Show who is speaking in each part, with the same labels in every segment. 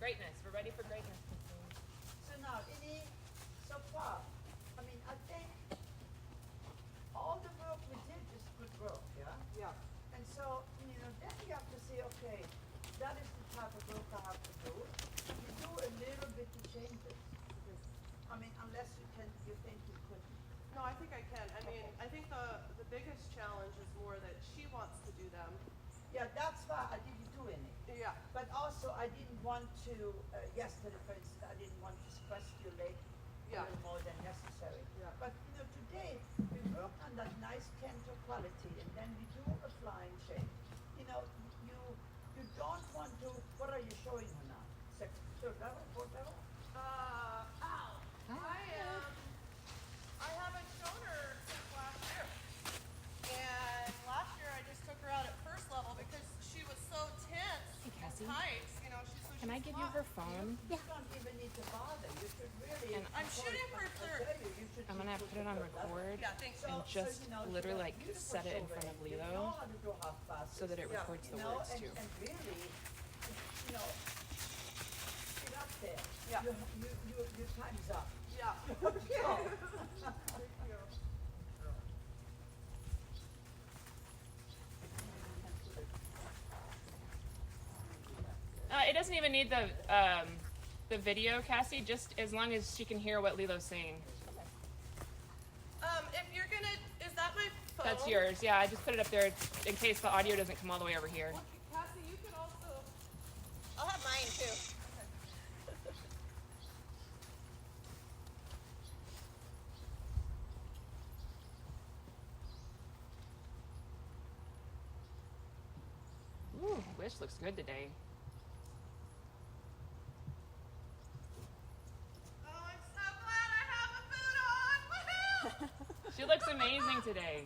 Speaker 1: Greatness. We're ready for greatness.
Speaker 2: So now, so far, I mean, I think all the work we did is good work, yeah?
Speaker 3: Yeah.
Speaker 2: And so, then you have to say, okay, that is the type of work I have to do. You do a little bit of changes. I mean, unless you think you couldn't.
Speaker 3: No, I think I can. I mean, I think the biggest challenge is more that she wants to do them.
Speaker 2: Yeah, that's why I didn't do any.
Speaker 3: Yeah.
Speaker 2: But also, I didn't want to, yesterday, for instance, I didn't want to stress your leg a little more than necessary.
Speaker 3: Yeah.
Speaker 2: But, today, we work on that nice tender quality, and then we do a flying shape. You don't want to, what are you showing her now? Second, third level, fourth level?
Speaker 3: I haven't shown her since last year. And last year I just took her out at first level because she was so tense
Speaker 1: Hey, Cassie.
Speaker 3: and tight.
Speaker 1: Can I give you her phone?
Speaker 2: You don't even need to bother. You should really.
Speaker 1: And
Speaker 3: I'm shooting for third.
Speaker 1: I'm gonna put it on record
Speaker 3: Yeah, thanks.
Speaker 1: and just literally like set it in front of LILO so that it records the words too.
Speaker 2: And really, get up there.
Speaker 3: Yeah.
Speaker 2: Your time's up.
Speaker 3: Yeah.
Speaker 2: Thank you.
Speaker 1: It doesn't even need the video, Cassie. Just as long as she can hear what LILO's saying.
Speaker 3: If you're gonna, is that my phone?
Speaker 1: That's yours. Yeah, I just put it up there in case the audio doesn't come all the way over here.
Speaker 3: Cassie, you could also. I'll have mine too.
Speaker 1: Ooh, Wish looks good today.
Speaker 3: Oh, I'm so glad I have a boot on. Woohoo!
Speaker 1: She looks amazing today.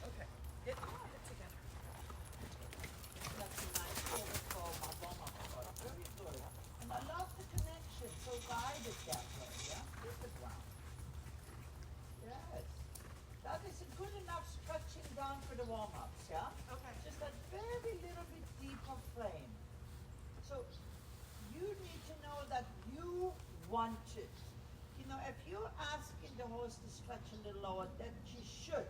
Speaker 3: Okay, get together.
Speaker 2: That's a nice overflow, my bomber. Very good. And I love the connection, so guided that way, yeah? This is round. Yes. That is a good enough stretching down for the warm-ups, yeah?
Speaker 3: Okay.
Speaker 2: Just a very little bit deeper frame. So you need to know that you want it. If you're asking the horse to stretch a little lower, then she should.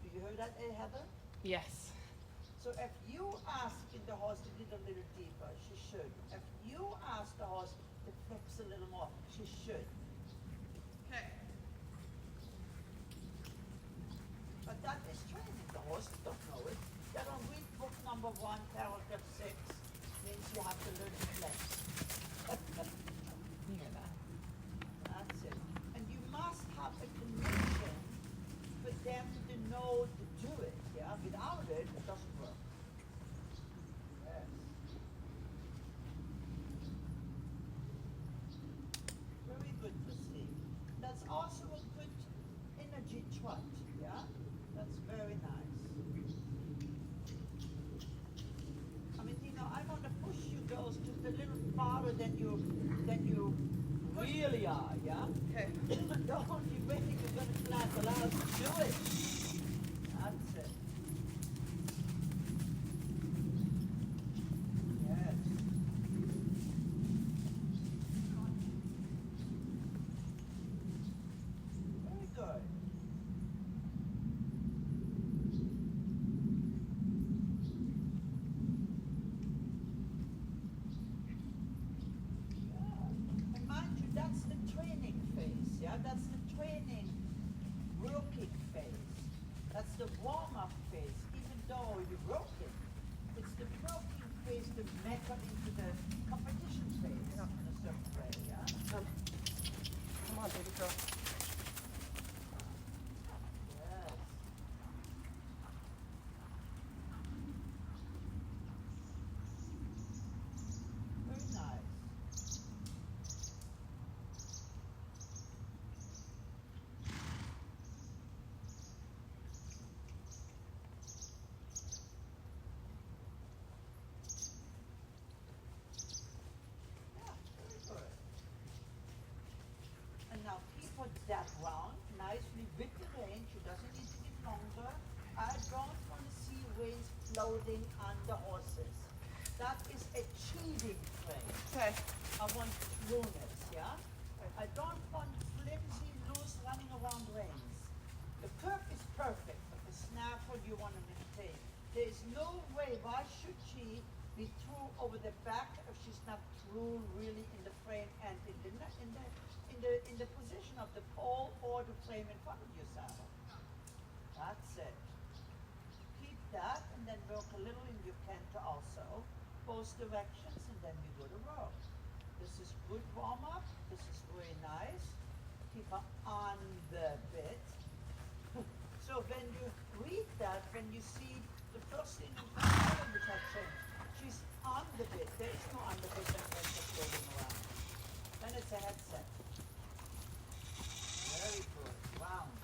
Speaker 2: Do you hear that, Heather?
Speaker 1: Yes.
Speaker 2: So if you asking the horse to get a little deeper, she should. If you ask the horse to flex a little more, she should.
Speaker 3: Okay.
Speaker 2: But that is training. The horses don't know it. They don't read book number 1, paragraph 6. Means you have to learn to flex.
Speaker 1: You hear that?
Speaker 2: That's it. And you must have a connection for them to know to do it. Yeah. Without it, it doesn't work. Yes. Very good, Christine. That's also a good energy trot. Yeah. That's very nice. I mean, I want to push you girls just a little farther than you really are, yeah?
Speaker 3: Okay.
Speaker 2: Don't be waiting, you're going to flat allow us to do it. That's it. Yes. Very good. And mind you, that's the training phase, yeah? That's the training working phase. loading on the horses. That is a cheating frame.
Speaker 3: Okay.
Speaker 2: I want trueness, yeah? I don't want flimsy, loose, running around reins. The curve is perfect, but the snaffle you want to maintain. There is no way, why should she be true over the back if she's not true really in the frame and in the position of the pole or the frame in front of your saddle. That's it. Keep that and then work a little in your canter also, both directions, and then you go to row. This is good warm up. This is very nice. Keep her on the bit. So when you read that, when you see the first thing in front of her, which I've changed, she's on the bit. There is no on the bit and then just rolling around. Then it's a headset. Very good. Round.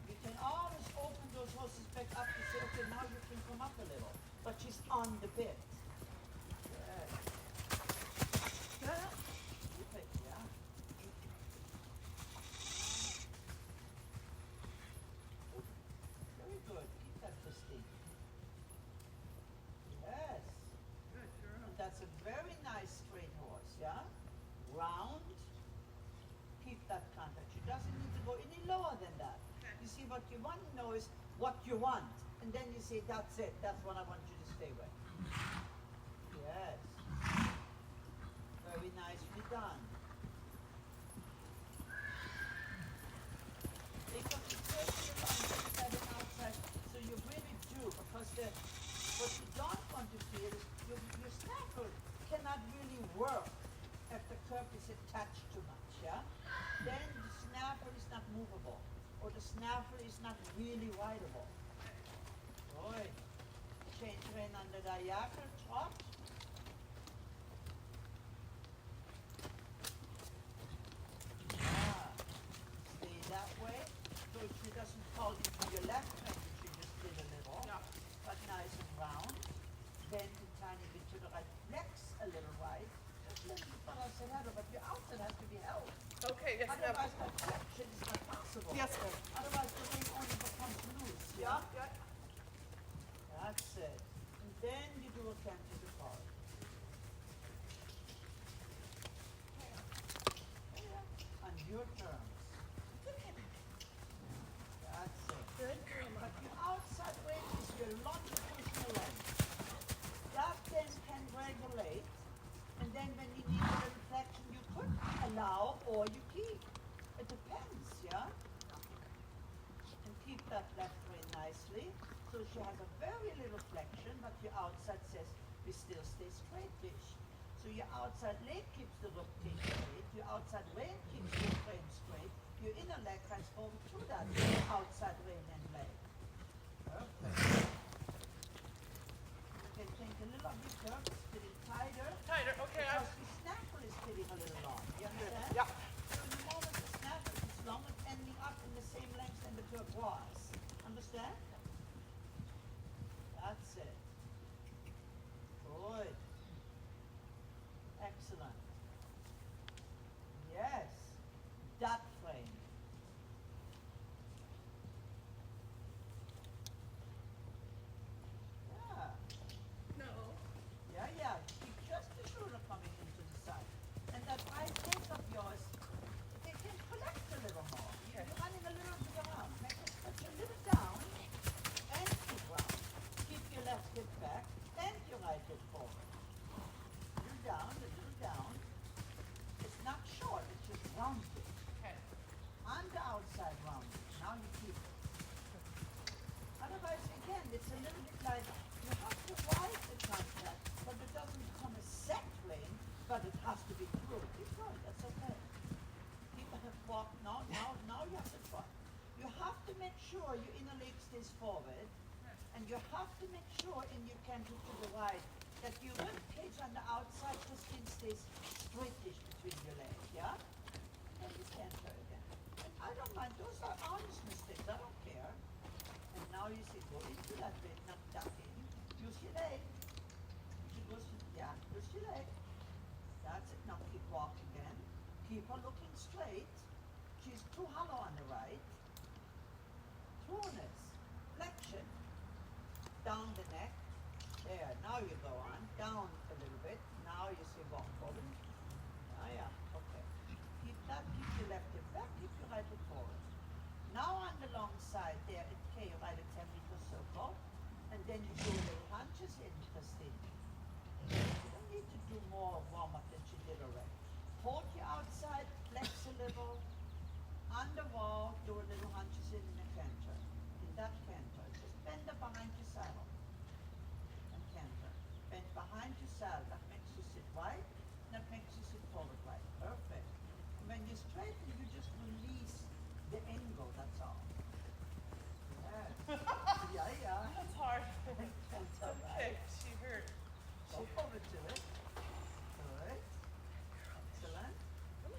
Speaker 2: You can always open those horses back up to say, okay, now you can come up a little. But she's on the bit. Good. Keep it, yeah. Very good. Keep that pristine. Yes.
Speaker 3: Good girl.
Speaker 2: And that's a very nice straight horse, yeah? Round. Keep that contact. She doesn't need to go any lower than that.
Speaker 3: Okay.
Speaker 2: You see, what you want to know is what you want. And then you say, that's it. That's what I want you to stay with. Yes. Very nicely done. Think of the turkey around inside and outside. So you really do, because what you don't want to feel is your snaffle cannot really work if the curb is attached too much, yeah? Then the snaffle is not movable, or the snaffle is not really rideable. Good. Change rein under the diagonal, trot. Ah, stay that way, so she doesn't fall into your left rein, which you just did a little.
Speaker 3: Yeah.
Speaker 2: But nice and round. Bend a tiny bit to the right. Flex a little right. Just a little bit for us ahead, but your outside has to be held.
Speaker 3: Okay, yes, ma'am.
Speaker 2: Otherwise, that flexion is not possible.
Speaker 3: Yes, ma'am.
Speaker 2: Otherwise, the ring only becomes loose, yeah?
Speaker 3: Yeah.
Speaker 2: That's it. And then you do a canter to forward. On your terms. That's it.
Speaker 3: Good girl.
Speaker 2: But your outside weight is your longitudinal length. That then can regulate, and then when you need a little flexion, you could allow or you keep. It depends, yeah? And keep that left rein nicely. So she has a very little flexion, but your outside says we still stay straight-ish. So your outside leg keeps the rotation straight, your outside rein keeps your frame straight, your inner leg runs over to that outside rein and leg. Perfect. You can think a little of your curve, spit it tighter.
Speaker 3: Tighter, okay.
Speaker 2: Because the snaffle is getting a little long. You understand?
Speaker 3: Yeah.
Speaker 2: So the moment the snaffle is long, it's ending up in the same length than the curve was. Understand? That's it. Good. Excellent. Yes. That frame. Yeah.
Speaker 3: No.
Speaker 2: Yeah. Keep just the shoulder coming into the side. And that right leg of yours, it can collect a little more.
Speaker 3: Okay.
Speaker 2: You're running a little bit around. Make it touch a little down and keep round. Keep your left hip back and your right hip forward. A little down. It's not short, it's just rounded.
Speaker 3: Okay.
Speaker 2: On the outside rounded. Now you keep it. Otherwise, again, it's a little bit like you have to ride the contact, but it doesn't become a set lane, but it has to be true. Keep going, that's okay. Keep the hip walk. Now you have to try. You have to make sure your inner leg stays forward, and you have to make sure in your canter to the right that your rib cage on the outside just stays straightish between your legs, yeah? And then you canter again. And I don't mind, those are honest mistakes, I don't care. And now you say, go into that bit, not duck in. Use your leg. She goes, use your leg. That's it, now keep walk again. Keep her looking straight. She's too hollow on the right. Trueness, flexion, down the neck. There, now you go on, down a little bit. Now you see walk forward. Yeah, okay. Keep that, keep your left hip back, keep your right hip forward. Now on the long side there, okay, you ride a 10-meter circle, and then you do little hunches in, Christine. You don't need to do more warm-up than she did already. Hold your outside, flex a little, on the wall, do a little hunches in a canter. In that canter, just bend the behind your saddle and canter. Bend behind your saddle, that makes you sit right, that makes you sit forward right. Perfect. And when you straighten, you just release the angle, that's all. Yes. Yeah.
Speaker 3: That's hard.
Speaker 2: That's all
Speaker 3: Okay,
Speaker 2: right.
Speaker 3: she hurt.
Speaker 2: Go over to it. Good. Excellent.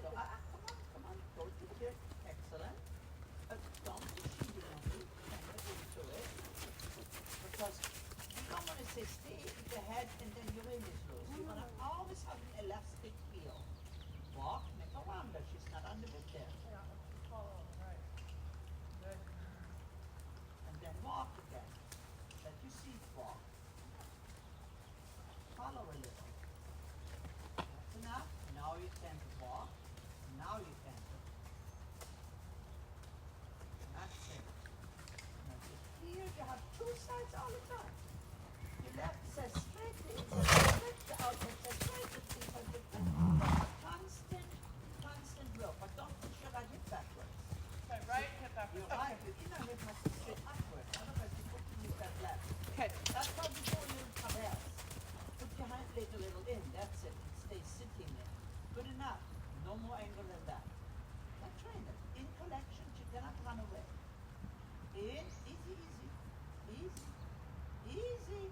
Speaker 2: So, come on, go to the bit. Excellent. Don't be cheating on me. Kind of into it. Because you don't want to say stay with the head and then your ring is loose. You want to always have an elastic feel. Walk, make a rounder. She's not on the bit there.
Speaker 3: Yeah, follow, right. Good.
Speaker 2: And then walk again. Let your seat walk. Follow a little. That's enough. Now you can walk. Now you can. That's it. Now just here you have two sides all the time. Your left says straight, the inside says straight, the outside says straight, the inside says straight. Constant blow. But don't push your right hip backwards.
Speaker 3: Okay, right hip backwards.
Speaker 2: Your right, your inner hip must be straight upward. Otherwise you put your that left.
Speaker 3: Okay.
Speaker 2: That's how we do a little traverse. Put your hind leg a little in, that's it, and stay sitting there. Good enough. No more angle than that. Now train it. In collection, you cannot run away. In, easy, easy. Easy. Easy.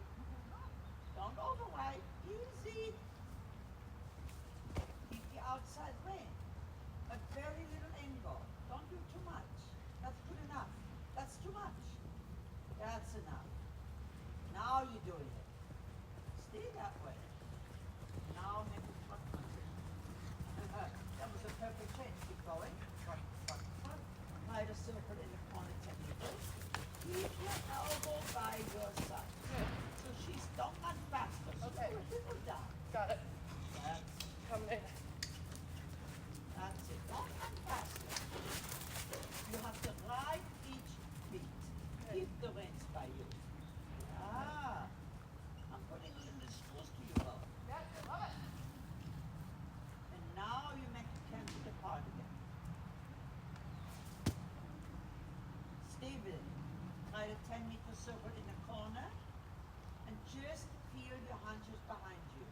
Speaker 2: Don't override. Easy. Keep the outside rein. A very little angle. Don't do too much. That's good enough. That's too much. That's enough. Now you're doing it. Stay that way. Now make it front punch. That was a perfect change. Keep going. Front, front, front. Ride a circle in the corner 10 meters. Keep your elbow by your side.
Speaker 3: Good.
Speaker 2: So she's don't run faster. So
Speaker 3: Okay.
Speaker 2: do a little down.
Speaker 3: Got it.
Speaker 2: That's,
Speaker 3: Come in.
Speaker 2: that's it. Don't run faster. You have to ride each beat.
Speaker 3: Okay.
Speaker 2: Keep the reins by you. Ah, I'm putting little screws to you both.
Speaker 3: Yes, I love it.
Speaker 2: And now you make the canter depart again. Stay with it. Try a 10-meter circle in the corner and just feel your hunches behind you.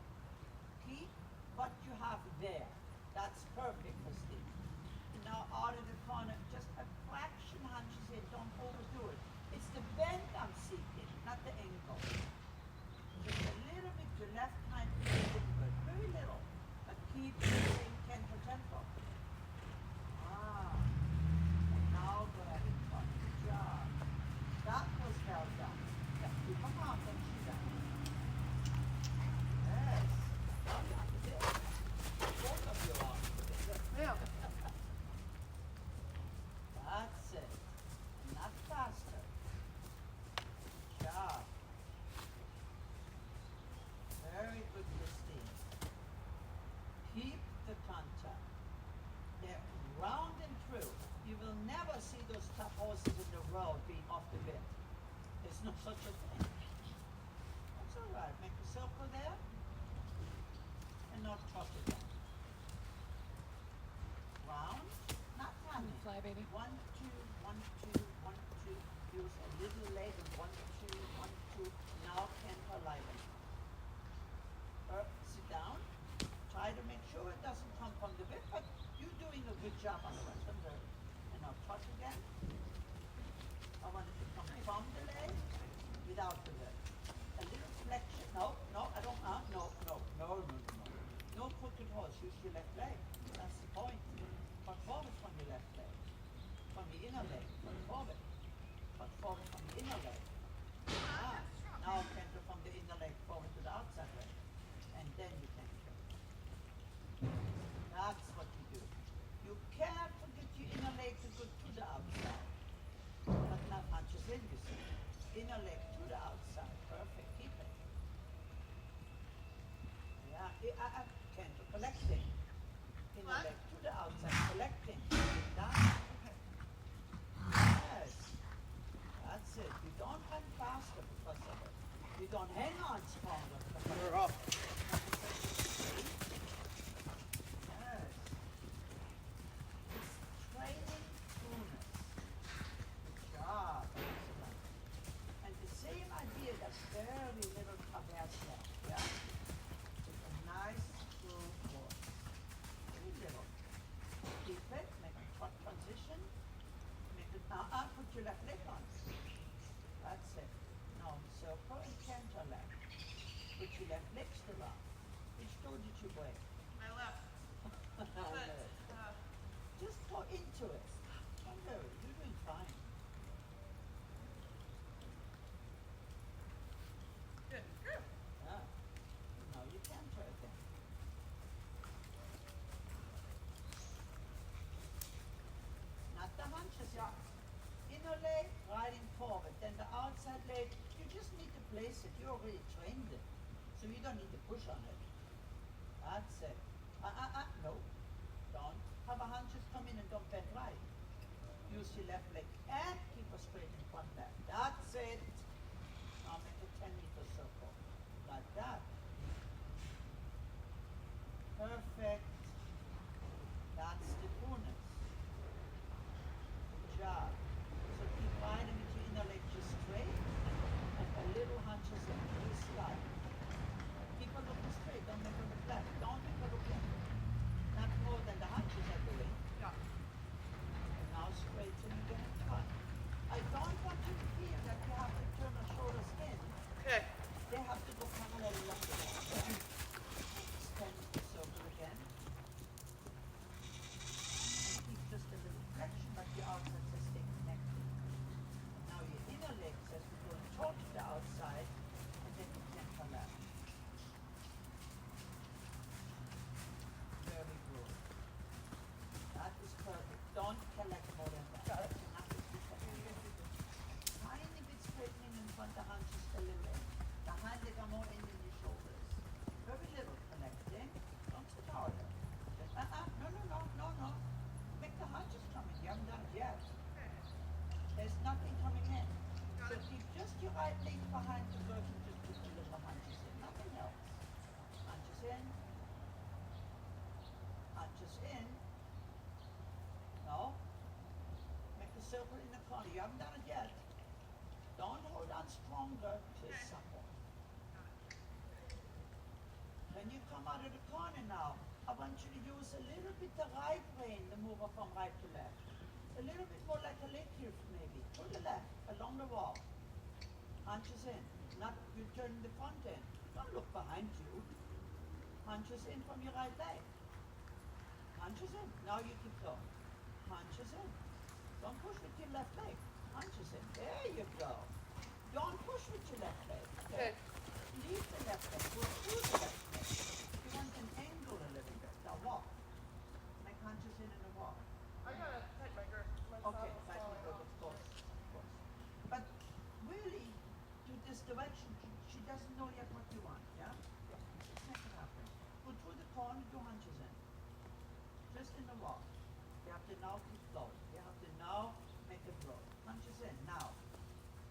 Speaker 2: Keep what you have there. That's perfect, Christine. And now out of the corner, just a fraction hunches in. Don't overdo it. It's the bend I'm seeking, not the angle. Just a little bit to left hind, very little. But keep using tempo. Ah. And now go ahead and cut. Good job. That was well done. Yeah, keep them on, then she's done. Yes. Well done. Good. Both of you are.
Speaker 3: Yeah.
Speaker 2: That's it. Not faster. Good job. Very good, Christine. Keep the contact. They're round and through. You will never see those tough horses in the road being off the bit. There's no such a thing. That's all right. Make a circle there and not trot again. Round, not running.
Speaker 1: Fly, baby.
Speaker 2: 1, 2, 1, 2, 1, 2. Use a little leg and 1, 2, 1, 2. Now canter lighten. Sit down. Try to make sure it doesn't come from the bit, but you're doing a good job on the rest of the. And now trot again. I want it to come from the leg without the leg. A little flexion. No, I don't. No. No crooked horse. Use your left leg. That's the point. Trot forward from your left leg. From the inner leg. Trot forward. Trot forward from the inner leg. Ah, now canter from the inner leg forward to the outside leg. And then you canter. That's what you do. You can't forget your inner leg to go to the outside. But not hunches in, you see. Inner leg to the outside. collecting. Inner
Speaker 3: What?
Speaker 2: leg to the outside, collecting. Down. Yes. That's it. You don't run faster because of it. You don't hang on stronger because of it.
Speaker 3: Girl.
Speaker 2: Yes. It's training coolness. Good job. Excellent. And the same idea, that very little traverse left, yeah? With a nice smooth voice. Very little. Keep it, make a transition. Make it put your left leg on. That's it. Now circle and canter left. Put your left leg still up. Which toe did you break?
Speaker 3: My left.
Speaker 2: I know.
Speaker 3: But,
Speaker 2: Just go into it. Don't worry, you're doing fine.
Speaker 3: good. Good.
Speaker 2: Yeah. Now you canter again. Not the hunches, yeah. Inner leg riding forward, then the outside leg, you just need to place it. You already trained it. So you don't need to push on it. That's it. No. Don't. Have a hunches come in and don't bend right. Use your left leg and keep a straight in front leg. That's it. Now make a 10-meter circle. Like that. Perfect. That's the coolness. Good job. So keep riding with your inner leg just straight and a little hunches in. Little slide. Keep a looking straight. Don't make a look left. Don't make a look left. Not more than the hunches are doing.
Speaker 3: Yeah.
Speaker 2: And now straighten again in front. I don't want you to feel that you have to turn the shoulders in.
Speaker 3: Okay.
Speaker 2: They have to go parallel along the wall. Extend the circle again. And keep just a little flexion, but the outside says stay connected. Now your inner leg says we go toward the outside, and then you can collapse. Very good. That is perfect. Don't collect more than that.
Speaker 3: Got it.
Speaker 2: Not with the hand. Tiny bit straightening in front, the hands just a little in. The hand leg are more in your shoulders. Very little connecting. Don't sit harder. Just, no. Make the hand just come in. You haven't done it yet.
Speaker 3: Okay.
Speaker 2: There's nothing coming in.
Speaker 3: Got
Speaker 2: So
Speaker 3: it.
Speaker 2: keep just your right leg behind the version, just put your little hunches in. Nothing else. Hunches in. Hunches in. No. Make the circle in the corner. You haven't done it yet. Don't hold on stronger. Just
Speaker 3: Okay.
Speaker 2: supple. When you come out of the corner now, I want you to use a little bit the right rein, the mover from right to left. A little bit more like a leg shift maybe. To the left, along the wall. Hunches in. Not you turn the front end. Don't look behind you. Hunches in from your right leg. Hunches in. Now you keep going. Hunches in. Don't push with your left leg. Hunches in. There you go. Don't push with your left leg.
Speaker 3: Okay.
Speaker 2: Leave the left leg. Go through the left leg. You want an angle a little bit. Now walk. Make hunches in and a walk.
Speaker 3: I gotta tighten my girth. My
Speaker 2: Okay,
Speaker 3: saddle's
Speaker 2: fine,
Speaker 3: falling
Speaker 2: of
Speaker 3: off.
Speaker 2: course, of course. But really, to this direction, she doesn't know yet what you want, yeah? Make it happen. Go through the corner, do hunches in. Just in the walk. You have to now keep going. You have to now make it grow. Hunches in, now.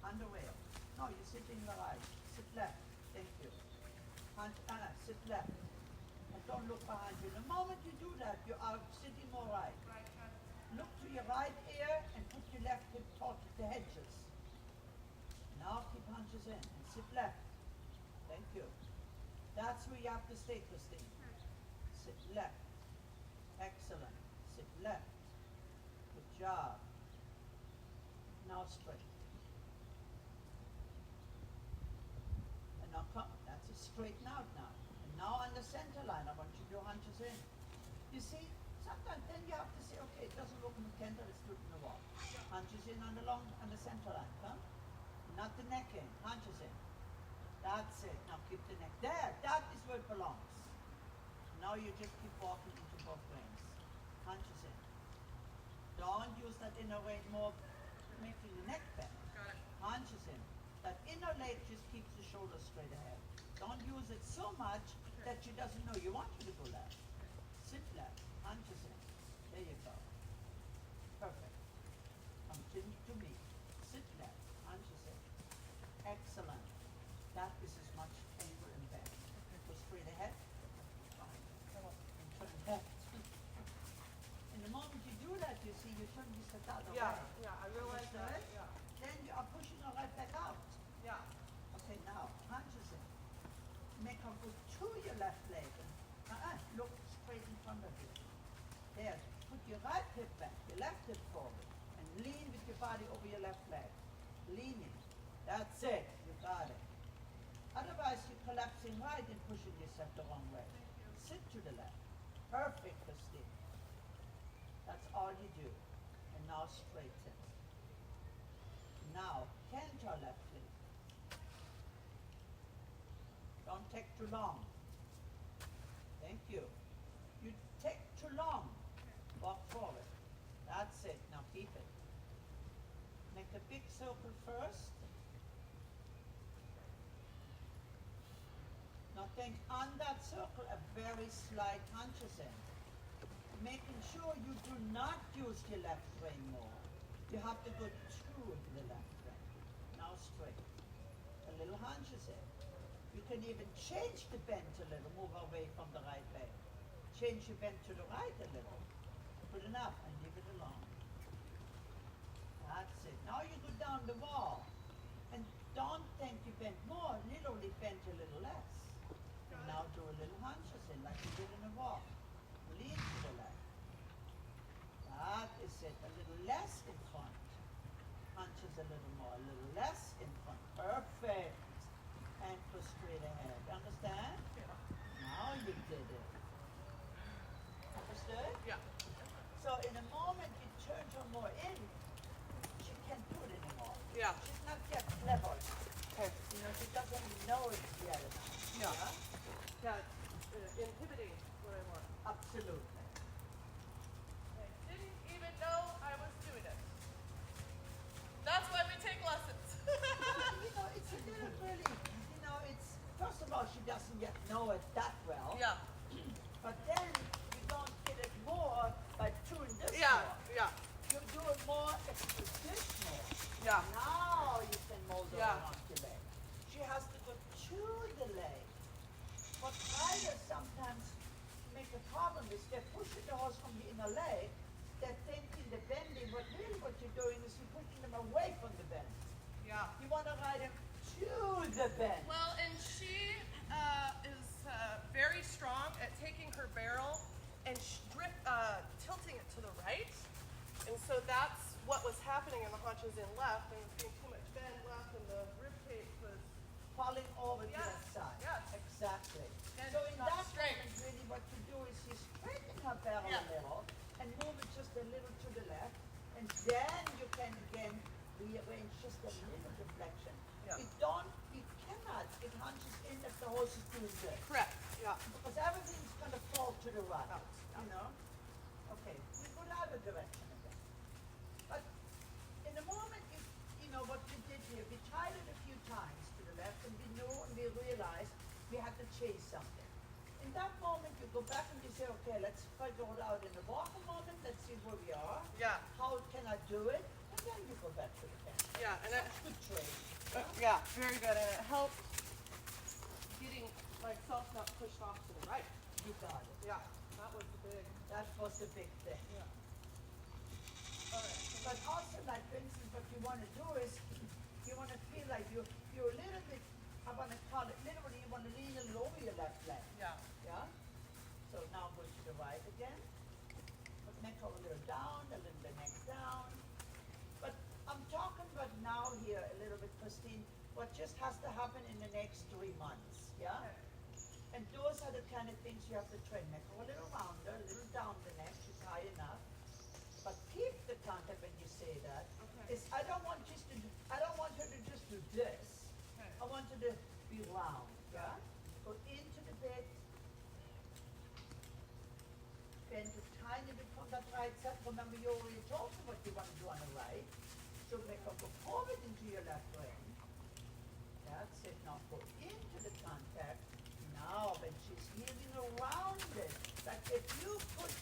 Speaker 2: Under rail. No, you're sitting the right. Sit left. Thank you. Sit left. And don't look behind you. The moment you do that, you are sitting more right.
Speaker 3: Right, got it.
Speaker 2: Look to your right ear and put your left hip toward the hedges. Now keep hunches in and sit left. Thank you. That's where you have to stay, Christine. Sit left. Excellent. Sit left. Good job. Now straight. And now come. That's it. Straighten out now. And now on the center line, I want you to do hunches in. You see, sometimes then you have to say, okay, it doesn't look in the center, let's do it in the wall. Hunches in on the center line, come. Not the neck in, hunches in. That's it. Now keep the neck there. That is where it belongs. Now you just keep walking into both reins. Hunches in. Don't use that inner rein more, making the neck bend.
Speaker 3: Got it.
Speaker 2: Hunches in. That inner leg just keeps the shoulders straight ahead. Don't use it so much that she doesn't know you want you to go left. your right hip back, your left hip forward, and lean with your body over your left leg. Leaning. That's it. You got it. Otherwise, you're collapsing right and pushing yourself the wrong way. Sit to the left. Perfect, Christine. That's all you do. And now straighten. Now, canter left leg. Don't take too long. Thank you. You take too long. Walk forward. That's it. Now keep it. Make a big circle first. Now think on that circle a very slight hunches in. Making sure you do not use your left rein more. You have to go to the left rein. Now straight. A little hunches in. You can even change the bend a little, move away from the right leg. Change your bend to the right a little. Good enough and leave it alone. That's it. Now you go down the wall. And don't think you bend more, literally bend a little less. And now do a little hunches in like you did in a walk. Lean to the left. That is it. A little less in front. Hunches a little more. A little less in front. Perfect. And go straight ahead. Understand?
Speaker 3: Yeah.
Speaker 2: Now you did it. Understood?
Speaker 3: Yeah.
Speaker 2: So in a moment you turn her more in, she can't do it anymore.
Speaker 3: Yeah.
Speaker 2: She's not yet clever.
Speaker 3: Okay.
Speaker 2: You know, she doesn't know it yet enough.
Speaker 3: Yeah. Yeah, it's inhibiting what I want.
Speaker 2: Absolutely.
Speaker 3: I didn't even know I was doing it. That's why we take lessons.
Speaker 2: You know, it's a little really, you know, it's, first of all, she doesn't yet know it that well.
Speaker 3: Yeah.
Speaker 2: But then you don't get it more by doing this
Speaker 3: Yeah.
Speaker 2: more.
Speaker 3: Yeah.
Speaker 2: You do it more expositional.
Speaker 3: Yeah.
Speaker 2: Now you can mold her
Speaker 3: Yeah.
Speaker 2: around the leg. She has to go to the leg. What riders sometimes make a problem is they're pushing the horse from the inner leg, they're thinking they're bending, but really what you're doing is you're pushing them away from the bend.
Speaker 3: Yeah.
Speaker 2: You want to ride them to the bend.
Speaker 3: Well, and she is very strong at taking her barrel and tilting it to the right. And so that's what was happening in the haunches in left, and was being too much bend left, and the rib cage was
Speaker 2: Falling over to
Speaker 3: Yes,
Speaker 2: that side.
Speaker 3: yes.
Speaker 2: Exactly.
Speaker 3: And
Speaker 2: So in
Speaker 3: not
Speaker 2: that
Speaker 3: straight.
Speaker 2: moment, really what you do is you straighten her barrel
Speaker 3: Yeah.
Speaker 2: a little and move it just a little to the left, and then you can again rearrange just a little deflection.
Speaker 3: Yeah.
Speaker 2: You cannot get hunches in if the horse is doing good.
Speaker 3: correct. Yeah.
Speaker 2: Because everything's gonna fall to the right.
Speaker 3: Out,
Speaker 2: You know? Okay, we go the other direction again. But in the moment you know what we did here, we tried it a few times to the left and we knew and we realized we had to chase something. In that moment you go back and you say, okay, let's figure it out in the walking moment, let's see where we are.
Speaker 3: Yeah.
Speaker 2: How can I do it? And then you go back to the camp.
Speaker 3: Yeah. And it,
Speaker 2: That's good training.
Speaker 3: yeah, very good. And it helped getting myself not pushed off to the right.
Speaker 2: You got it.
Speaker 3: Yeah. That was the big.
Speaker 2: That was the big thing.
Speaker 3: Yeah. All right.
Speaker 2: But also, like, for instance, what you want to do is you want to feel like you're a little bit, I want to call it literally, you want to lean a little over your left leg.
Speaker 3: Yeah.
Speaker 2: Yeah? So now go to the right again. Put neck a little down, a little bit neck down. But I'm talking about now here a little bit, Christine, what just has to happen in the next 3 months. Yeah?
Speaker 3: Okay.
Speaker 2: And those are the kind of things you have to train. Neck a little rounder, a little down the neck, she's high enough. But keep the contact when you say that.
Speaker 3: Okay.
Speaker 2: Is I don't want her to just do this.
Speaker 3: Okay.
Speaker 2: I want her to be round. Yeah? Go into the bit. Bend a tiny bit from that right side. Remember you already told me what you want to do on the right. So make her go forward into your left rein. That's it. Now go into the contact. Now when she's healing around it. Like if you put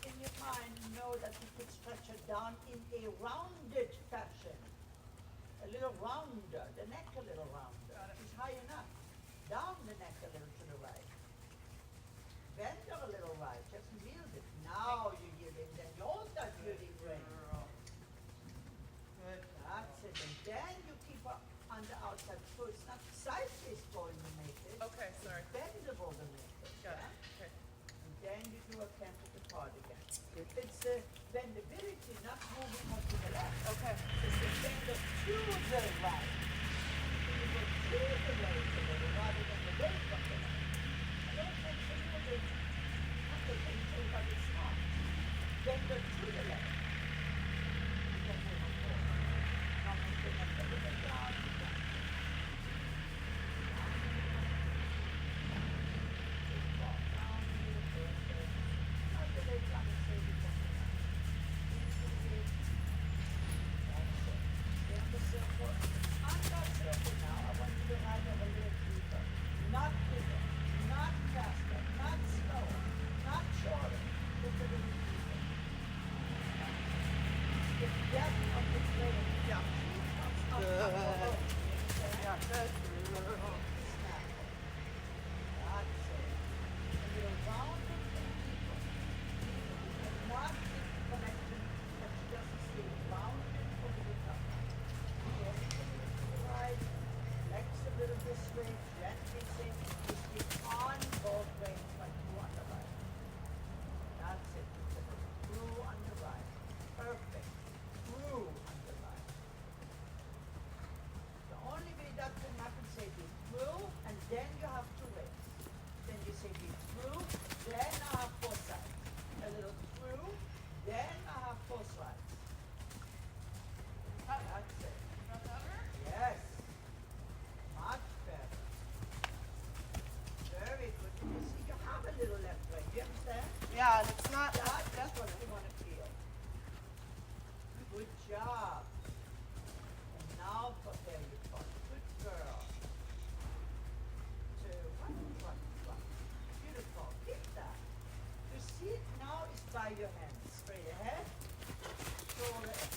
Speaker 2: in your mind, know that you could stretch her down in a rounded fashion. A little rounder, the neck a little rounder.
Speaker 3: Got it.
Speaker 2: She's high enough. Down the neck a little to the right. Bend her a little right, just yield it. Now you're yielding, then you'll start yielding ring.
Speaker 3: Good.
Speaker 2: That's it, and then you keep her on the outside, so it's not sideways going to make it.
Speaker 3: Okay, sorry.
Speaker 2: It's bendable to make it.
Speaker 3: Got
Speaker 2: yeah?
Speaker 3: it. Okay.
Speaker 2: And then you do a canter to part again. It's the bendability, not moving on to the left.
Speaker 3: Okay.
Speaker 2: It's the bend of to the right. So you go to the right a little rather than away from the left. And that makes a little bit complicated, but it's not. Bend it to the left. You can move it forward. Now make it a little bit down. Not bigger, not faster, not slower, not shorter, just a little deeper. The depth of the trailer.
Speaker 3: Yeah.
Speaker 2: Up, up, up.
Speaker 3: Yeah, good.
Speaker 2: Snap. That's it. A little rounded and deeper. Not in connection, but just stay rounded over the top. Get a little to the right, flex a little this way, gently sink. You stick on both ways, but two on the right. That's it. Through on the right. Perfect. Through on the right. The only way that can happen, say be through, and then you have two ways. Then you say be through, then I have four sides. A little through, then I have four sides. That's it.
Speaker 3: Got better?
Speaker 2: Yes. Much better. Very good. You see, you have a little left brain. You understand?
Speaker 3: Yeah, and it's not.
Speaker 2: That's what you want to feel. Good job. And now prepare your butt. Good girl. Two, one. Beautiful. Keep that. You see it now is by your hands. Straight ahead. Shoulder in.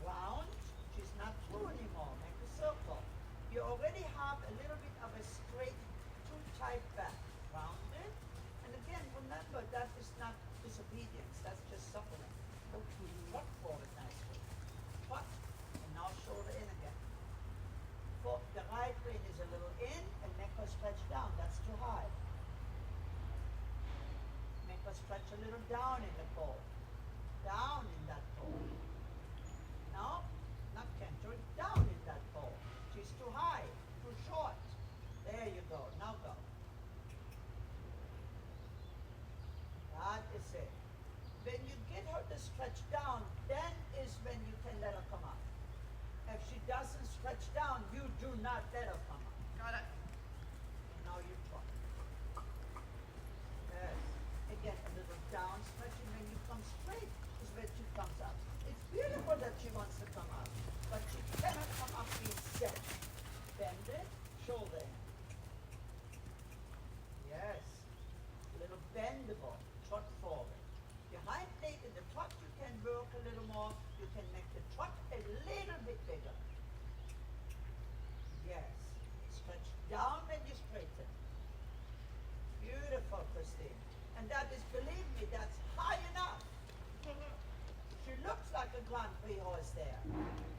Speaker 2: Round. She's not through anymore. Make a circle. You already have a little bit of a straight, too tight back. Rounded. And again, remember that is not disobedience. That's just suffering. Walk forward nicely. What? And now shoulder in again. For the right brain is a little in and make her stretch down. That's too high. Make her stretch a little down in the pole. Down in that pole. No, not canter. Down in that pole. She's too high, too short. There you go. Now go. That is it. When you get her to stretch down, then is when you can let her come up. If she doesn't stretch down, you do not let her come up.
Speaker 3: Got it.
Speaker 2: And now you try. Yes. Again, a little down stretching. When you come straight is when she comes up. It's beautiful that she wants to come up, but she cannot come up being set. Bend it, shoulder in. Yes. A little bendable. Trot forward. Your hind leg in the trot you can work a little more. You can make the trot a little bit bigger. Yes. Stretch down when you straighten. Beautiful, Christine. And that is, believe me, that's high enough. She looks like a Grand Prix horse there.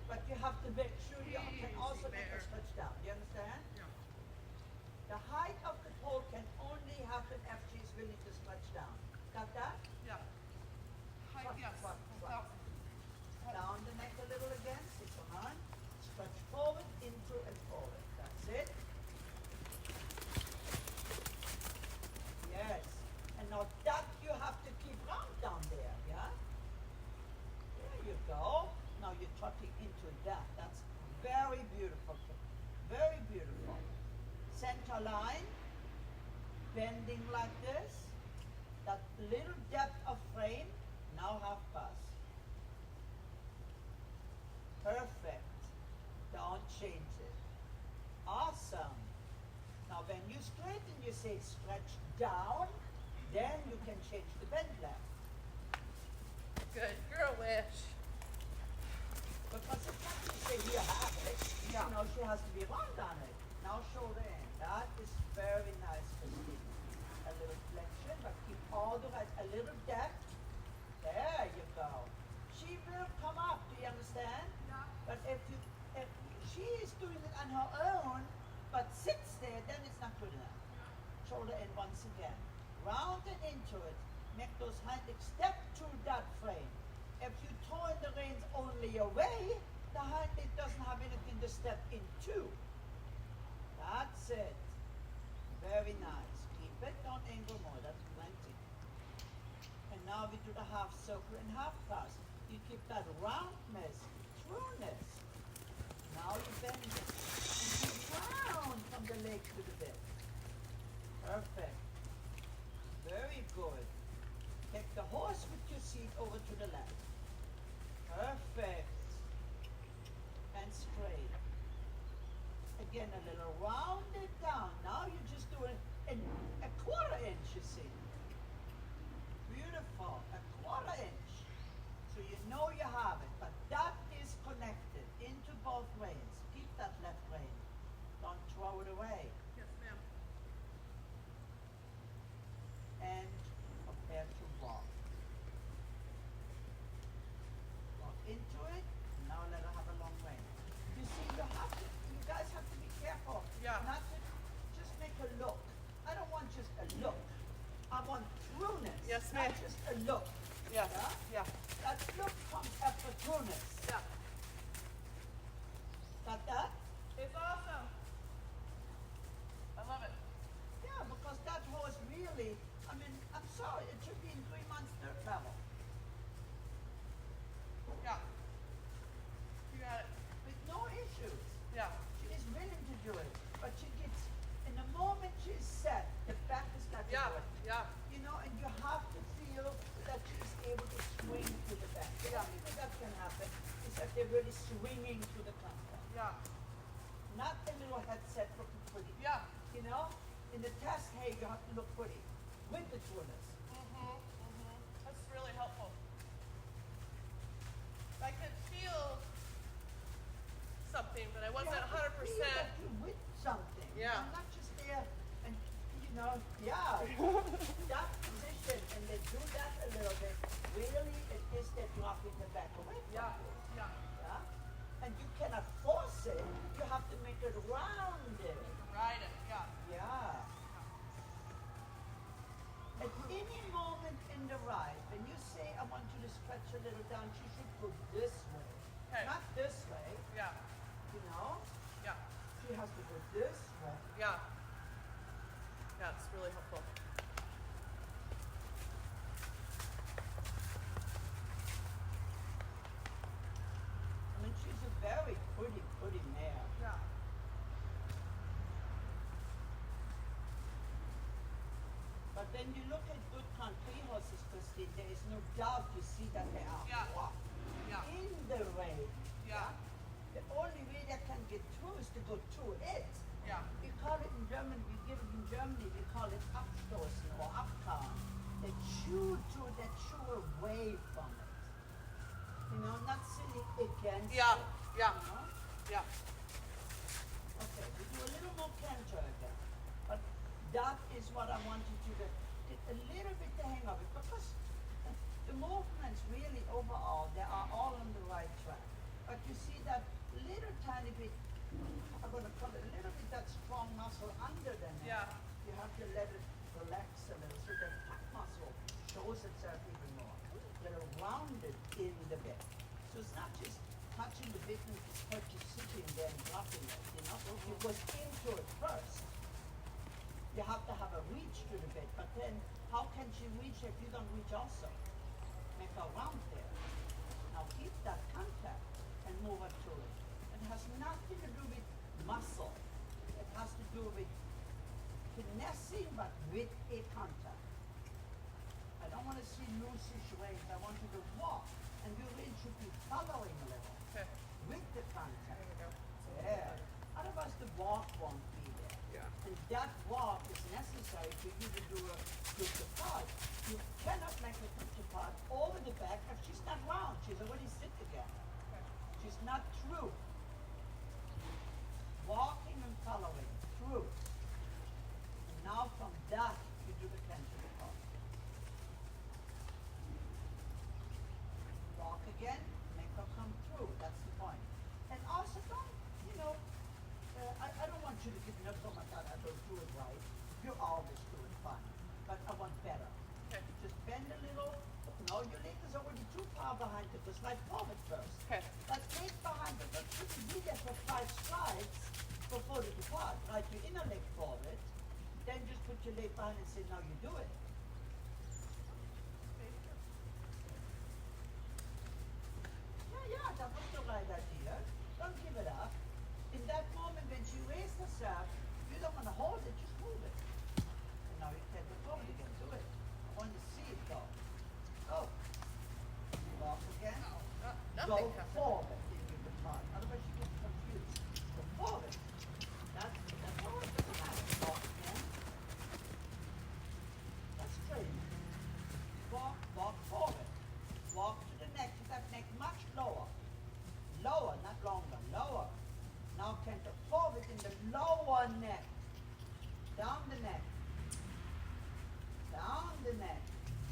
Speaker 2: But you have to make sure you can also make her stretch down. You understand?
Speaker 3: Yeah.
Speaker 2: The height of the pole can only happen if she's willing to stretch down. Got that?
Speaker 3: Yeah. Hi,
Speaker 2: Trot,
Speaker 3: yes.
Speaker 2: trot, trot.
Speaker 3: Without-
Speaker 2: Down the neck a little again. Sit on. Stretch forward, into and forward. That's it. Yes. And now that you have to keep round down there, yeah? There you go. Now you're trotting into that. That's very beautiful. Very beautiful. Center line. Bending like this. That little depth of frame. Now half pass. Perfect. Don't change it. Awesome. Now when you straighten, you say stretch down, then you can change the bend left.
Speaker 3: Good. You're a wish.
Speaker 2: Because it's not to say here have it.
Speaker 3: Yeah.
Speaker 2: You know, she has to be round on it. Now shoulder in. That is very nice, Christine. A little flexion, but keep all the right. A little depth. There you go. She will come up, do you understand?
Speaker 3: Yeah.
Speaker 2: But if she is doing it on her own, but sits there, then it's not good enough. Shoulder in once again. round and into it. Make those hind legs step through that frame. If you turn the reins only away, the hind leg doesn't have anything to step into. That's it. Very nice. Keep it, don't angle more, that's plenty. And now we do the half circle and half pass. You keep that roundness, trueness. Now you bend it. And you round from the leg to the bit. Perfect. Very good. Take the horse with your seat over to the left. Perfect. And straight. Again, a little rounded down. Now you just do it in a quarter inch, you see. Beautiful. A quarter inch. So you know you have it. But that is connected into both reins. Keep that left rein. Don't throw it away.
Speaker 3: Yes, ma'am.
Speaker 2: And prepare to walk. Walk into it. Now let her have a long rein. You see, you guys have to be careful.
Speaker 3: Yeah.
Speaker 2: Not to just make a look. I don't want just a look. I want trueness.
Speaker 3: Yes,
Speaker 2: not
Speaker 3: ma'am.
Speaker 2: just a look.
Speaker 3: Yeah.
Speaker 2: Yeah?
Speaker 3: Yeah.
Speaker 2: That look comes after trueness.
Speaker 3: Yeah.
Speaker 2: Got that?
Speaker 3: It's awesome. I love it.
Speaker 2: Yeah, because that horse really, I mean, I'm sorry, it should be in 3 months third level.
Speaker 3: Yeah. You got it.
Speaker 2: With no issues.
Speaker 3: Yeah.
Speaker 2: She is willing to do it, but she gets, in the moment she's set, the back is got to
Speaker 3: Yeah.
Speaker 2: do it.
Speaker 3: Yeah.
Speaker 2: You know, and you have to feel that she's able to swing to the back. The
Speaker 3: Yeah.
Speaker 2: only way that can happen is that they're really swinging to the contact.
Speaker 3: Yeah.
Speaker 2: Not a little headset looking pretty.
Speaker 3: Yeah.
Speaker 2: You know, in the test, hey, you have to look pretty with the trueness.
Speaker 3: That's really helpful. I could feel something, but I wasn't
Speaker 2: You have to feel
Speaker 3: 100%.
Speaker 2: that you're with something.
Speaker 3: Yeah.
Speaker 2: I'm not just there and, you know, yeah, that position and then do that a little bit. Really, it is that dropping the back away from
Speaker 3: Yeah.
Speaker 2: you.
Speaker 3: Yeah.
Speaker 2: Yeah? And you cannot force it. You have to make it rounded.
Speaker 3: Ride it. Yeah.
Speaker 2: Yeah. At any moment in the ride, when you say, I want you to stretch a little down, she should go this way.
Speaker 3: Okay.
Speaker 2: Not this way,
Speaker 3: Yeah.
Speaker 2: you know?
Speaker 3: Yeah.
Speaker 2: She has to go this way.
Speaker 3: Yeah. Yeah, it's really helpful.
Speaker 2: I mean, she's a very pretty mare.
Speaker 3: Yeah.
Speaker 2: But then you look at good country horses, Christine, there is no doubt you see that they are
Speaker 3: Yeah.
Speaker 2: walk
Speaker 3: Yeah.
Speaker 2: in the rain.
Speaker 3: Yeah.
Speaker 2: The only way they can get through is to go through it.
Speaker 3: Yeah.
Speaker 2: We call it in Germany, we give it in Germany, we call it abstoßen or abkauen. They chew through, they chew away from it. You know, not sitting against
Speaker 3: Yeah.
Speaker 2: it.
Speaker 3: Yeah.
Speaker 2: You know?
Speaker 3: Yeah.
Speaker 2: Okay, we do a little more canter again. But that is what I wanted you to get a little bit the hang of it, because the movements really overall, they are all on the right track. But you see that little tiny bit, I'm going to call it a little bit that strong muscle under the neck.
Speaker 3: Yeah.
Speaker 2: You have to let it relax a little so the back muscle shows itself even more. A little rounded in the bit. So it's not just touching the bit and hurt you sitting there and dropping it, you know? You go into it first. You have to have a reach to the bit, but then how can she reach if you don't reach also? Make a round there. Now keep that contact and move it to it. It has nothing to do with muscle. It has to do with finessing, but with a contact. I don't want to see loosish reins. I want you to walk, and your reins should be following a little
Speaker 3: Okay.
Speaker 2: with the contact.
Speaker 3: There you go.
Speaker 2: Yeah. Otherwise, the walk won't be there.
Speaker 3: Yeah.
Speaker 2: And that walk is necessary for you to do a good depart. You cannot make a good depart over the back if she's not round. She's already sit again.
Speaker 3: Okay.
Speaker 2: She's not true. Walking and following, through. And now from that, you do the canter depart. Walk again, make her come through. That's the point. And also don't, you know, I don't want you to get nervous. Oh my God, I don't do it right. your leg is already too far behind the foot. Slide forward first.
Speaker 3: Okay.
Speaker 2: That leg behind the foot shouldn't be there for 5 strides before the depart. Right, your inner leg forward. Then just put your leg behind and say, now you do it. Yeah, that was the right idea. Don't give it up. In that moment when she raised herself, you don't want to hold it, just move it. And now you can go forward again, do it. I want to see it go. Go. Walk again. Go
Speaker 3: Nothing happened.
Speaker 2: forward if you can try. Otherwise she gets confused. Go forward. That's all it doesn't matter. Walk again. That's straight. Walk forward. Walk to the neck, to that neck much lower. Lower, not longer, lower. Now canter forward in the lower neck. Down the neck. Down the neck.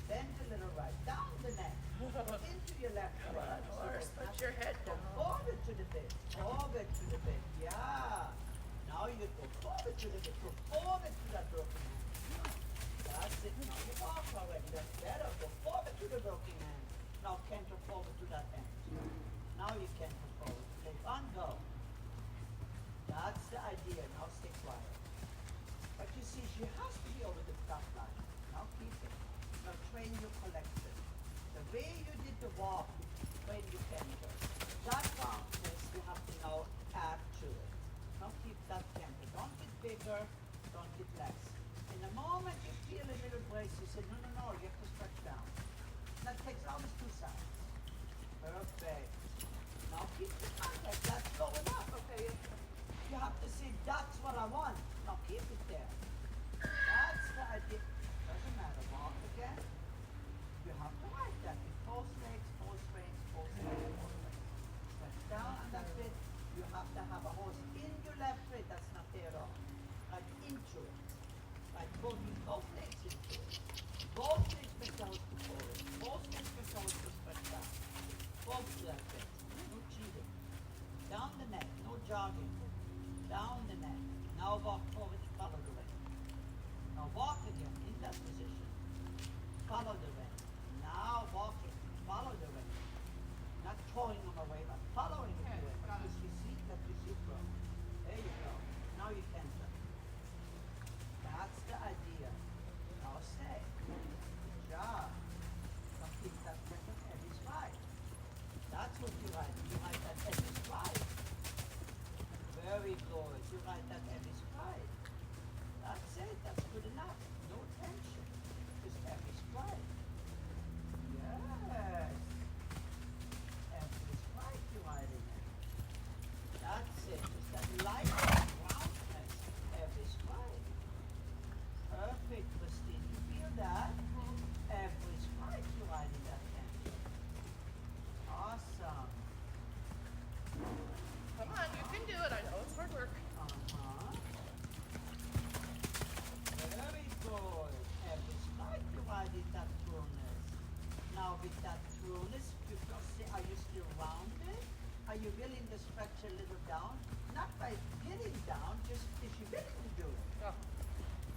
Speaker 2: Bend a little right. Down the neck. Into your left leg.
Speaker 3: Doris, put your head
Speaker 2: Go
Speaker 3: down.
Speaker 2: forward to the bit. Forward to the bit. Yeah. Now you go forward to the bit. Go forward to that broken hand. That's it. Now you walk already. That's better. Go forward to the broken hand. Now canter forward to that end. Now you canter forward. Play on, go. That's the idea. Now stay quiet. But you see, she has to be over the top line. Now keep it. Now train your collection. The way you did the walk, train your canter. That roundness you have to now add to it. Now keep that canter. Don't get bigger, don't get less. In the moment you feel a little brace, you say, no, you have to stretch down. That takes almost 2 sides. Perfect. Now keep the contact. That's going up.
Speaker 3: Okay.
Speaker 2: You have to say, that's what I want. Now keep it there. That's the idea. Doesn't matter. Walk again. You have to write that with both legs, both reins, both legs, both legs. Stretch down on that bit. You have to have a horse in your left foot. That's not there at all. Like into it. Like both legs into it. Both legs make the horse to forward. Both legs make the horse to stretch down. Both left bit. No cheating. Down the neck. No jogging. Down the neck. Now walk forward, follow the ring. Now walk again in that position. Follow the ring. Now walking, follow the ring. Not throwing them away, but following the ring.
Speaker 3: got
Speaker 2: Because you see that you see from. There you go. Now you can turn. That's the idea. Now stay. Good job. Now keep that second every stride. That's what you write. You write that every stride. Very good. You write that every stride. That's it. That's good enough. No tension. Just every stride. Yes. Every stride you write in it. That's it. Just that light roundness. Every stride. Perfect, Christine. You feel that? Every stride you write in that tension. Awesome.
Speaker 3: Come on, you can do it. I know it's hard work.
Speaker 2: Uh-huh. Very good. Every strike provided that trueness. Now with that trueness, you just say, are you still rounded? Are you willing to stretch a little down? Not by getting down, just if you're willing to do it.
Speaker 3: Oh.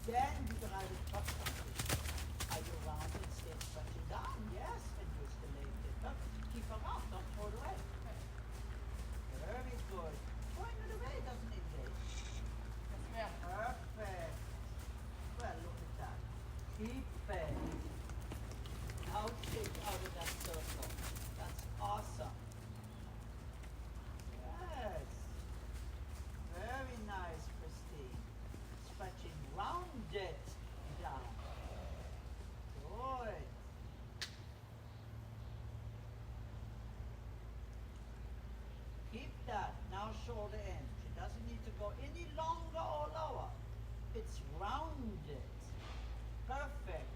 Speaker 2: Then you can either touch something. Are you rounded, stay stretching down? Yes, and use the leg dip up. Keep them up, don't throw it away. Very good. Throwing it away doesn't engage.
Speaker 3: Yes, ma'am.
Speaker 2: Perfect. Well, look at that. Keep it. Now take out of that circle. That's awesome. Yes. Very nice, Christine. Stretching rounded down. Good. Keep that. Now shoulder in. She doesn't need to go any longer or lower. It's rounded. Perfect.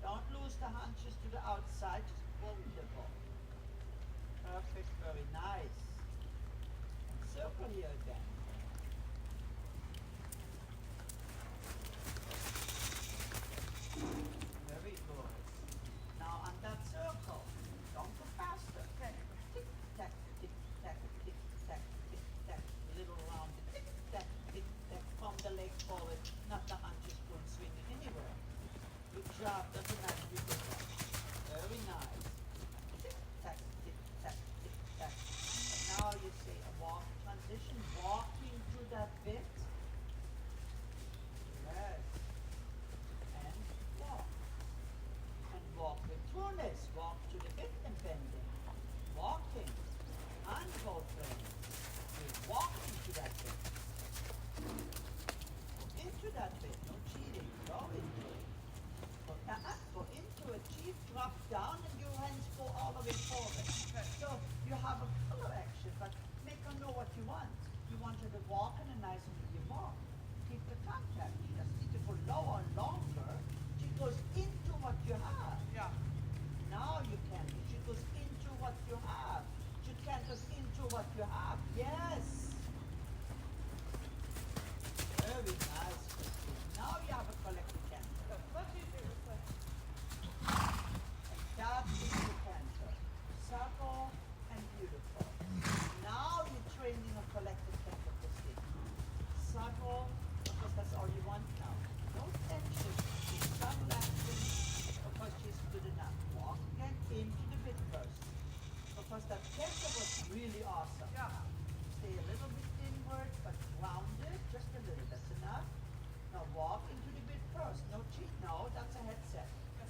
Speaker 2: Don't lose the hunches to the outside. Just bend the ball. Perfect. Very nice. And circle here again. Very good. Now on that circle, don't go faster.
Speaker 3: Okay.
Speaker 2: Tick tack, tick tack, tick tack, tick tack. Little round. Tick tack, tick tack. From the leg forward, not the hunches full swinging anywhere. Good job. Doesn't matter. You did that. Very nice.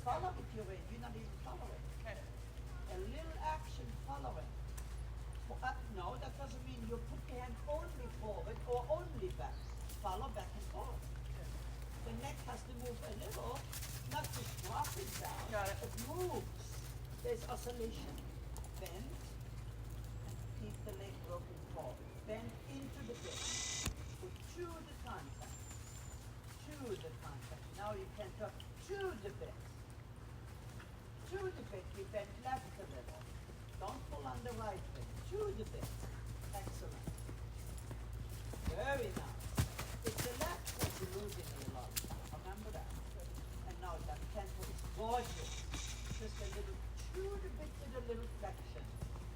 Speaker 2: follow with your rein. You're not even following.
Speaker 3: Okay.
Speaker 2: A little action following. No, that doesn't mean you put the hand only forward or only back. Follow back and forth. The neck has to move a little, not just drop it down.
Speaker 3: Got it.
Speaker 2: It moves. There's oscillation. Bend and keep the leg broken forward. Bend into the bit. To the contact. To the contact. Now you can turn to the bit. To the bit, you bend left a little. Don't pull on the right bit. To the bit. Excellent. Very nice. It's the left that you're losing a lot. Remember that. And now that tempo is gorgeous. Just a little to the bit with a little flexion.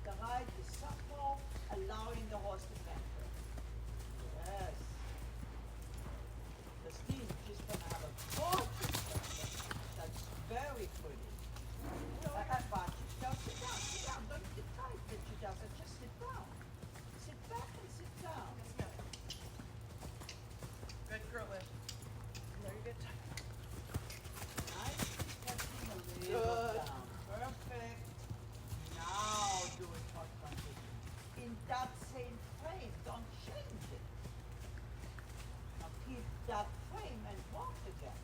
Speaker 2: The right is supple, allowing the horse to canter. Yes. Christine, she's gonna have a gorgeous canter. That's very pretty. But just sit down, sit down. Don't get tight that she doesn't. Just sit down. Sit back and sit down.
Speaker 3: Yes, ma'am. Good curl lift. Very good.
Speaker 2: Nicely pressing a little
Speaker 3: Good.
Speaker 2: down. Perfect. Now do it for transition. In that same frame, don't change it. Now keep that frame and walk again.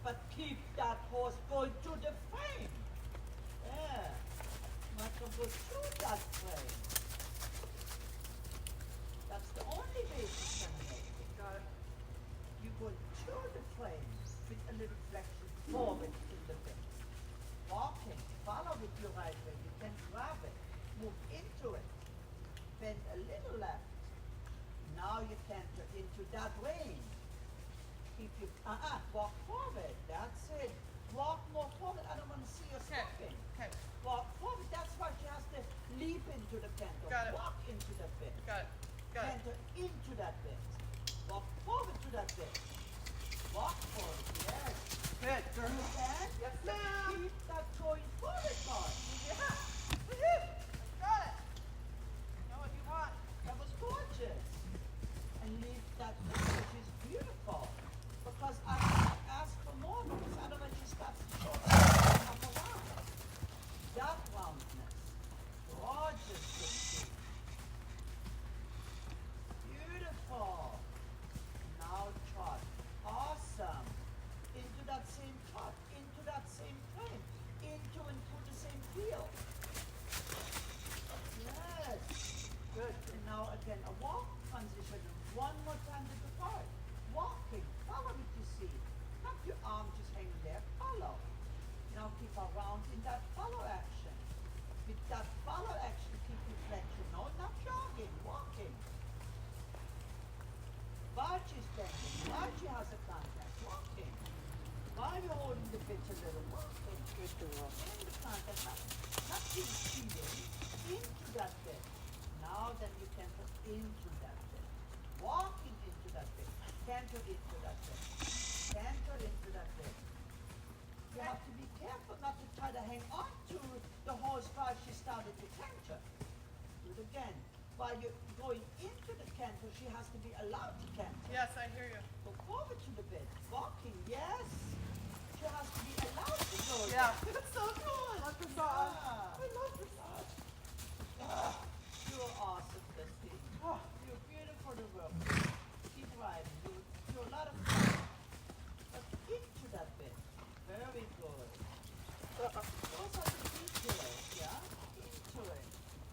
Speaker 2: But keep that horse going to the frame. Yeah. Not to go through that frame. That's the only way you can make it.
Speaker 3: Got it.
Speaker 2: You go to the frame with a little flexion forward in the bit. Walking, follow with your right way. You can grab it, move into it, bend a little left. Now you canter into that range. Keep your, walk forward. That's it. Walk more forward. I don't want to see you
Speaker 3: Okay.
Speaker 2: stopping.
Speaker 3: Okay.
Speaker 2: Walk forward. That's why she has to leap into the canter.
Speaker 3: Got it.
Speaker 2: Walk into the bit.
Speaker 3: Got it. Got it.
Speaker 2: Canter into that bit. Walk forward to that bit. Walk forward, yes.
Speaker 3: Good.
Speaker 2: Turn the hand.
Speaker 3: Yes, ma'am.
Speaker 2: Keep that going forward, Mark.
Speaker 3: Yeah. Woohoo! Got it. Know what you want.
Speaker 2: That was gorgeous. And leave that there, which is beautiful. Because I ask for more, because otherwise she starts to go up around. That roundness. Gorgeous, Christine. Beautiful. Now trot. Awesome. Into that same trot. Into that same frame. Into and through the same field. Yes. Good. And now again, a walk transition. One more time to the part. Walking. Follow what you see. Not your arm just hanging there. Follow. Now keep around in that follow action. With that follow action, keep reflection. No, not jogging. Walking. Vachi is bending. Vachi has a contact. Walking. While you're holding the bitch a little. Walking. Good to walk. In the contact. Not being cheating. Into that bit. Now then you can put into that bit. Walking into that bit. Canter into that bit. Canter into that bit. You have to be careful not to try to hang on to the horse while she started to canter. Do it again. While you're going into the canter, she has to be allowed to canter.
Speaker 3: Yes, I hear you.
Speaker 2: Go forward to the bit. Walking, yes. She has to be allowed to go.
Speaker 3: Yeah. It's so cool. I love this song.
Speaker 2: Ah.
Speaker 3: I love this song.
Speaker 2: You're awesome, Christine. You're beautiful to work. Keep riding. You're a lot of fun. But into that bit. Very good. Those are the details, yeah? Into it.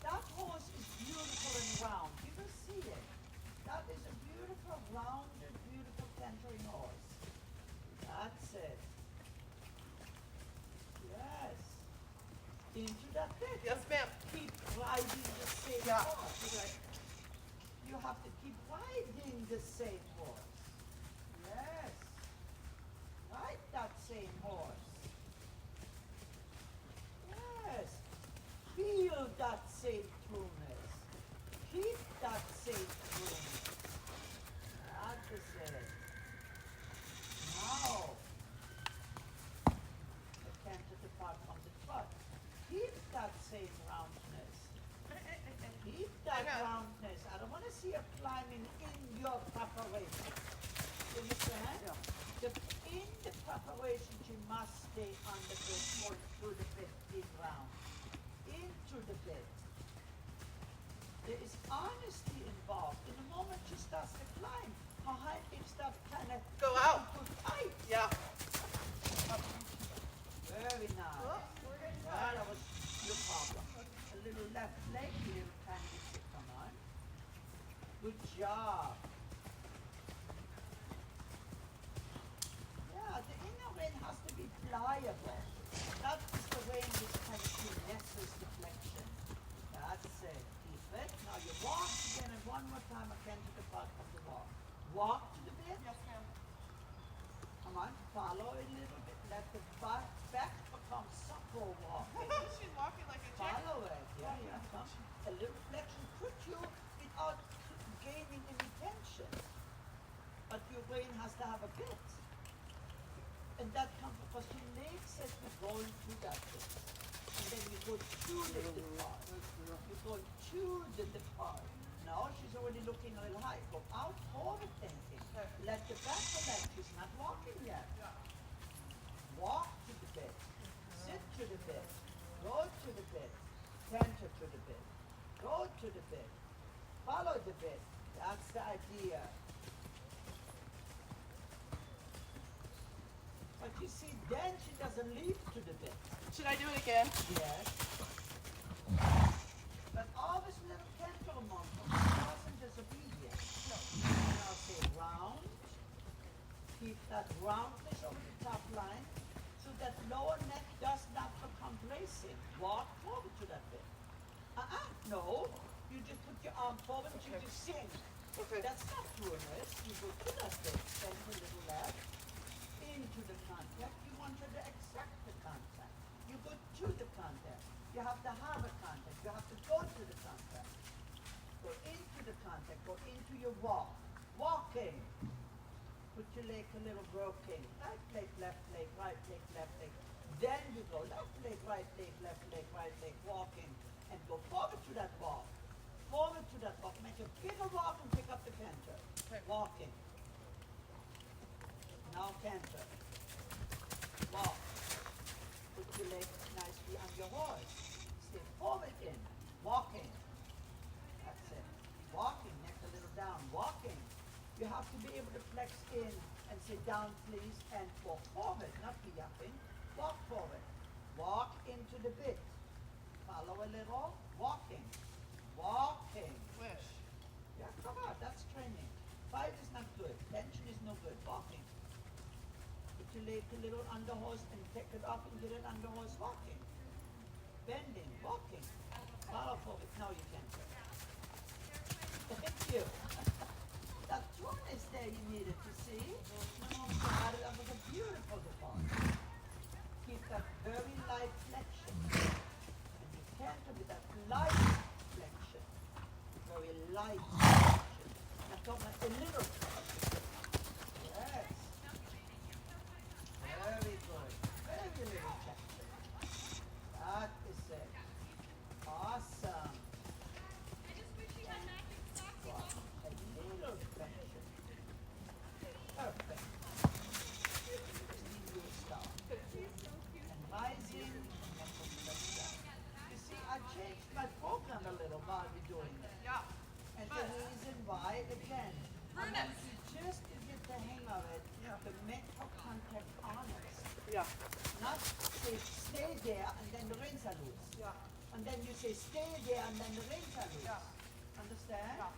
Speaker 2: That horse is beautiful and round. You will see it. That is a beautiful, rounded, beautiful cantering horse. That's it. Yes. Into that bit.
Speaker 3: Yes, ma'am.
Speaker 2: Keep riding the same
Speaker 3: Yeah.
Speaker 2: horse. You have to keep riding the same horse. Yes. Ride that same horse. Yes. Feel that same trueness. Keep that same trueness. That is it. Now, the canter depart from the trot. Keep that same roundness. Keep that
Speaker 3: I know.
Speaker 2: roundness. I don't want to see you climbing in your preparation. You understand? In the preparation, you must stay on the bed or through the bed in round. Into the bed. There is honesty involved. In the moment she starts to climb, her hind legs start kind of
Speaker 3: Go out.
Speaker 2: tight.
Speaker 3: Yeah.
Speaker 2: Very nice.
Speaker 3: Oh, we're getting
Speaker 2: Yeah,
Speaker 3: tired.
Speaker 2: that was your problem. A little left leg, a little tiny bit. Come on. Good job. Yeah, the inner rein has to be pliable. That is the rein which kind of finesses the flexion. That's it. Keep it. Now you walk again and one more time again to the back of the walk. Walk to the bit.
Speaker 3: Yes, ma'am.
Speaker 2: Come on, follow a little bit. Let the back become supple walking.
Speaker 3: She's walking like a chick.
Speaker 2: Follow it. Yeah, yeah. Come. A little flexion could you without gaining any tension. But your brain has to have a bit. And that comes because your leg says we're going through that bit. And then you go to the depart. You go to the depart. Now she's already looking a little high. Go out forward thinking. Let the back of that, she's not walking yet. Walk to the bed. Sit to the bed. Go to the bed. Canter to the bed. Go to the bed. Follow the bed. That's the idea. But you see, then she doesn't leap to the bed.
Speaker 3: Should I do it again?
Speaker 2: Yes. But always little canter among them. She wasn't disobedient. No. Now say round. Keep that roundness over the top line so that lower neck does not become bracing. Walk forward to that bit. No. You just put your arm forward and you just sing.
Speaker 3: Okay.
Speaker 2: That's not ruinous. You go to that bit, bend a little left, into the contact. You want her to accept the contact. You go to the contact. You have to have a contact. You have to go to the contact. Go into the contact. Go into your walk. Walking. Put your leg a little broken. Right leg, left leg, right leg, left leg. Then you go left leg, right leg, left leg, right leg, walking. And go forward to that walk. Forward to that walk. Make a bigger walk and pick up the canter.
Speaker 3: Okay.
Speaker 2: Walking. Now canter. Walk. Put your leg nicely on your horse. Stay forward in. Walking. That's it. Walking. Neck a little down. Walking. You have to be able to flex in and sit down, please, and walk forward, not be yapping. Walk forward. Walk into the bit. Follow a little. Walking. Walking.
Speaker 3: Wish.
Speaker 2: Yeah, come on, that's training. 5 is not good. Tension is no good. Walking. Put your leg a little under horse and take it up and get it under horse. Walking. Bending. Walking. Follow forward. Now you can. Thank you. That tone is there you needed to see. Oh God, that was a beautiful departure. Keep that very light flexion. And you canter with that light flexion. Very light flexion. Now talk about a little flexion. Yes. Very good. Very little flexion. That is it. Awesome. Wow. A little flexion. Perfect. New start. And rising and then put that down. You see, I changed my program a little while we're doing it.
Speaker 3: Yeah.
Speaker 2: And the reason why, again, I
Speaker 3: Prudence.
Speaker 2: want you just to get the hang of it,
Speaker 3: Yeah.
Speaker 2: the mental contact honest.
Speaker 3: Yeah.
Speaker 2: Not say stay there and then the reins are loose.
Speaker 3: Yeah.
Speaker 2: And then you say stay there and then the reins are loose.
Speaker 3: Yeah.
Speaker 2: Understand?
Speaker 3: Yeah.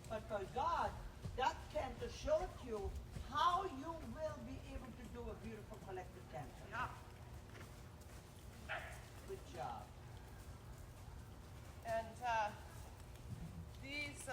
Speaker 2: But for God, that canter showed you how you will be able to do a beautiful collective canter.
Speaker 3: Yeah.
Speaker 2: Good job.
Speaker 3: And these